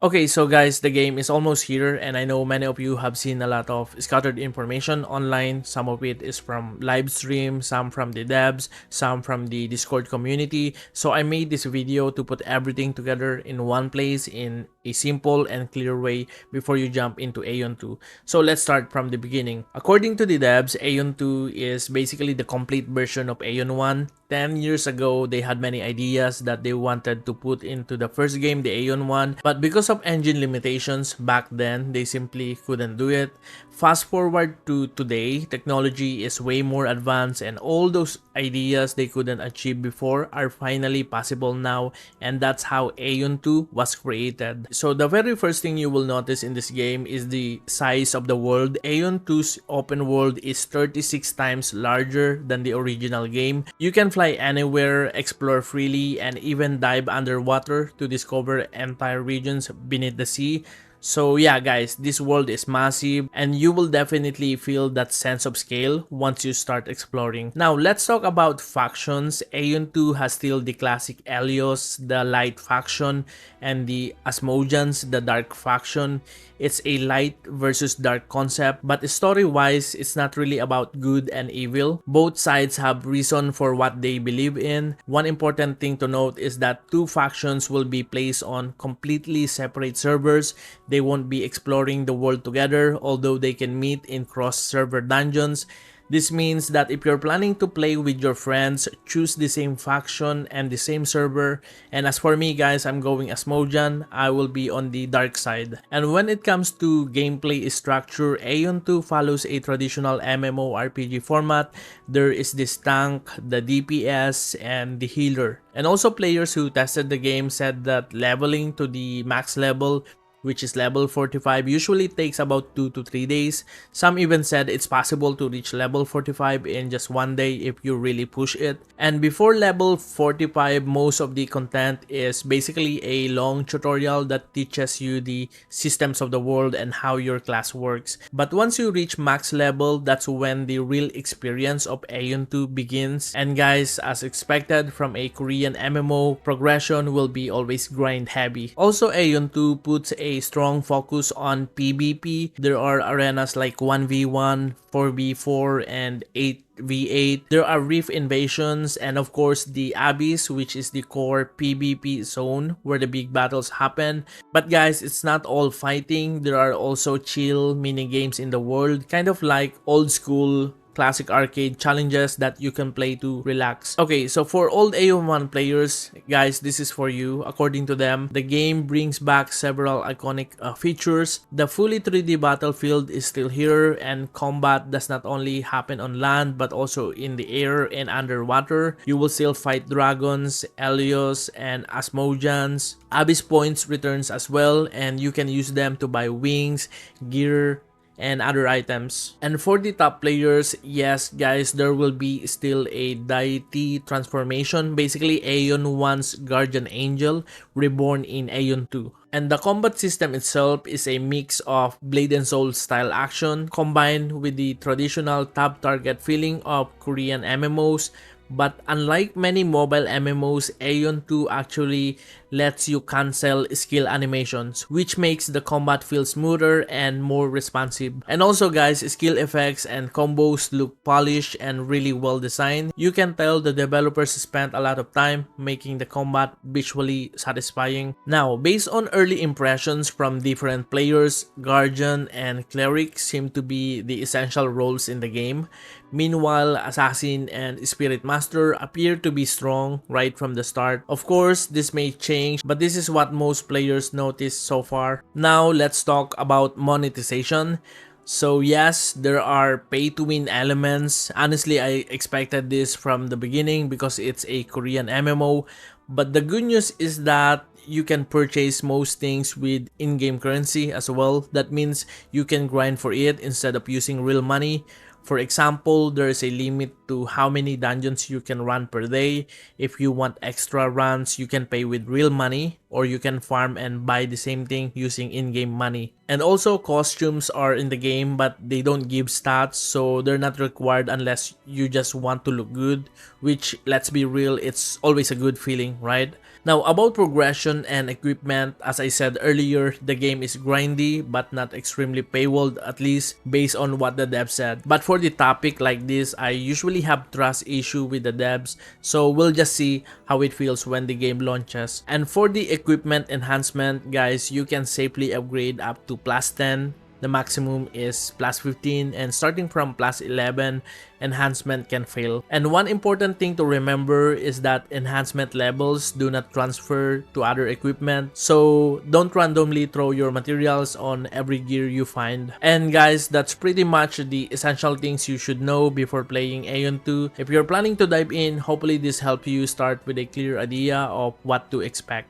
Okay, so guys, the game is almost here, and I know many of you have seen a lot of scattered information online. Some of it is from live stream, some from the devs, some from the Discord community. So I made this video to put everything together in one place in a simple and clear way before you jump into AION 2. So let's start from the beginning. According to the devs, AION 2 is basically the complete version of AION 1. 10 years ago, they had many ideas that they wanted to put into the first game, the AION 1, but because of engine limitations back then, they simply couldn't do it. Fast forward to today, technology is way more advanced and all those ideas they couldn't achieve before are finally possible now, and that's how AION 2 was created. So the very first thing you will notice in this game is the size of the world. AION 2's open world is 36 times larger than the original game. You can fly anywhere, explore freely, and even dive underwater to discover entire regions beneath the sea. So yeah guys, this world is massive and you will definitely feel that sense of scale once you start exploring. Now let's talk about factions. AION 2 has still the classic Helios, the light faction, and the Asmodeans, the dark faction. It's a light versus dark concept, but story-wise, it's not really about good and evil. Both sides have reason for what they believe in. One important thing to note is that two factions will be placed on completely separate servers. They won't be exploring the world together, although they can meet in cross-server dungeons. This means that if you're planning to play with your friends, choose the same faction and the same server. And as for me guys, I'm going as Mojan. I will be on the dark side. And when it comes to gameplay structure, AION 2 follows a traditional MMORPG format. There is this tank, the DPS, and the healer. And also players who tested the game said that leveling to the max level, which is level 45, usually takes about 2 to 3 days. Some even said it's possible to reach level 45 in just one day if you really push it. And before level 45, most of the content is basically a long tutorial that teaches you the systems of the world and how your class works. But once you reach max level, that's when the real experience of AION 2 begins. And guys, as expected from a Korean MMO, progression will be always grind heavy. Also, AION 2 puts a strong focus on PvP. There are arenas like 1v1, 4v4, and 8v8. There are reef invasions and of course the Abyss, which is the core PvP zone where the big battles happen. But guys, it's not all fighting. There are also chill mini games in the world, kind of like old school classic arcade challenges that you can play to relax. Okay, so for old AION 1 players, guys, this is for you. According to them, the game brings back several iconic features. The fully 3D battlefield is still here, and combat does not only happen on land but also in the air and underwater. You will still fight dragons, Helios, and Asmodeans. Abyss points returns as well, and you can use them to buy wings, gear, and other items. And for the top players, yes guys, there will be still a deity transformation, basically AION 1's guardian angel reborn in AION 2. And the combat system itself is a mix of Blade and Soul style action combined with the traditional tab target feeling of Korean MMOs. But unlike many mobile MMOs, AION 2 actually lets you cancel skill animations, which makes the combat feel smoother and more responsive. And also guys, skill effects and combos look polished and really well designed. You can tell the developers spent a lot of time making the combat visually satisfying. Now, based on early impressions from different players, Guardian and Cleric seem to be the essential roles in the game. Meanwhile, Assassin and Spirit Master appear to be strong right from the start. Of course, this may change, but this is what most players notice so far. Now, let's talk about monetization. So yes, there are pay-to-win elements. Honestly, I expected this from the beginning because it's a Korean MMO. But the good news is that you can purchase most things with in-game currency as well. That means you can grind for it instead of using real money. For example, there is a limit to how many dungeons you can run per day. If you want extra runs, you can pay with real money, or you can farm and buy the same thing using in-game money. And also, costumes are in the game but they don't give stats, so they're not required unless you just want to look good, which, let's be real, it's always a good feeling, right? Now, about progression and equipment, as I said earlier, the game is grindy but not extremely paywalled, at least based on what the devs said. But for the topic like this, I usually have trust issue with the devs, so we'll just see how it feels when the game launches. And for the equipment enhancement, guys, you can safely upgrade up to plus 10. The maximum is plus 15, and starting from plus 11, enhancement can fail. And one important thing to remember is that enhancement levels do not transfer to other equipment, so don't randomly throw your materials on every gear you find. And guys, that's pretty much the essential things you should know before playing AION 2. If you're planning to dive in, hopefully this helped you start with a clear idea of what to expect.